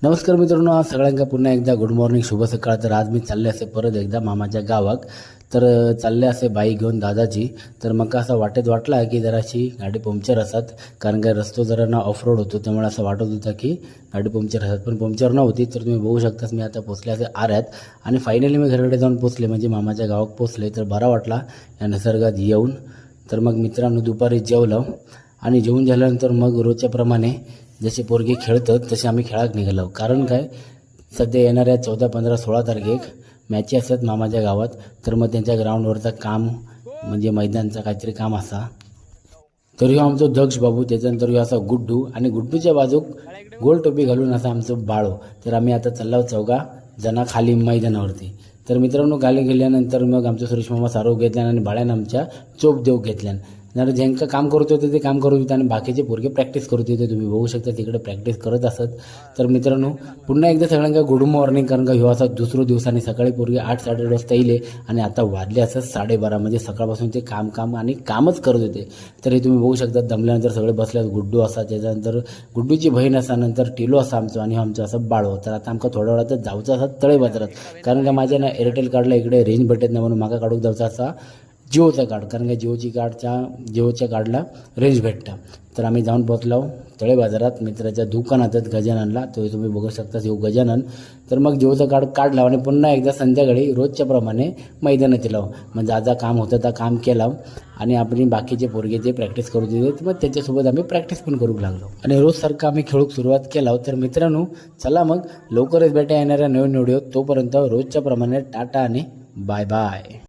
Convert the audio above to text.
नमस्कार मित्रांनो, आज सगळ्यांका पुन्हा एकदा गुड मॉर्निंग, शुभ सकाळ. तर आज मी चालले असे परत एकदा मामाच्या गावाक. तर चालले असे बाईक घेऊन दादाची. तर मग असं वाटेत वाटला की जराशी गाडी पंक्चर असतात, कारण काय रस्तो जरा ना ऑफ रोड होतो, त्यामुळे असं वाटत होतं की गाडी पंक्चर असतात, पण पंक्चर नव्हती. तर तुम्ही बघू शकताच मी आता पोचले असे आऱ्यात, आणि फायनली मी घराकडे जाऊन पोचले, म्हणजे मामाच्या गावात पोचले. तर बरा वाटला या निसर्गात येऊन. तर मग मित्रांनो दुपारी जेवलं, आणि जेवून झाल्यानंतर मग रोजच्याप्रमाणे जसे पोरगे खेळतात तसे आम्ही खेळाक निघालो. कारण काय, सध्या येणाऱ्या 14, 15, 16 तारखेक मॅची असतात मामाच्या गावात. तर मग त्यांच्या ग्राउंडवरचं काम, म्हणजे मैदानचं काहीतरी काम असा. तर ह्यो आमचो दक्ष बाबू, त्याच्यानंतर ह्यो असा गुड्डू, आणि गुड्डूच्या बाजूक गोल टोपी घालून असा आमचं बाळो. तर आम्ही आता चाललो चौघा जना खाली मैदानावरती. तर मित्रांनो गाली गेल्यानंतर मग आमचं सुरेश मामा सारो घेतल्यान, आणि बाळ्यानं आमच्या चोप देऊ घेतल्यान. जर ज्यांचं काम करत होते ते काम करत होते, आणि बाकीचे पोरगे प्रॅक्टिस करत होते. तुम्ही बघू शकता तिकडे प्रॅक्टिस करत असत. तर मित्रांनो पुन्हा एकदा सगळ्यांना गुड मॉर्निंग. कारण का ह्यो असा दुसरं दिवसाने सकाळी पोरगे 8-8:30 वाजता येईल, आणि आता वाजले असं 12:30. म्हणजे सकाळपासून ते काम आणि कामच करत होते. तर हे तुम्ही बघू शकता. दमल्यानंतर सगळे बसल्यात. गुड्डू असा, त्याच्यानंतर गुड्डूची बहीण असा, नंतर टिलो असा आमचं, आणि आमचं असं बाळो. तर आता आमका थोड्या वेळातच जाऊचं असं तळे बाजारात, कारण का माझ्या ना एअरटेल कार्डला इकडे रेंज भेटत नाही, म्हणून मागा काढूक जाऊचा असा जिओचा कार्ड, कारण का जिओच्या कार्डला रेंज भेटतं. तर आम्ही जाऊन पोचलो तळे बाजारात मित्राच्या दुकानातच गजाननला. तो तुम्ही बघू शकता येऊ गजानन. तर मग जिओचं कार्ड काढला, आणि पुन्हा एकदा संध्याकाळी रोजच्या प्रमाणे मैदानात येलो. म्हणजे आज काम होतं तर काम केलं, आणि आपण बाकीचे पोरगे जे प्रॅक्टिस करू देते, मग त्याच्यासोबत आम्ही प्रॅक्टिस पण करू लागलो, आणि रोजसारखं आम्ही खेळूक सुरुवात केला. तर मित्रांनो चला मग लवकरच भेटा येणाऱ्या नवीन व्हिडिओ. तोपर्यंत रोजच्या प्रमाणे टाटा आणि बाय बाय.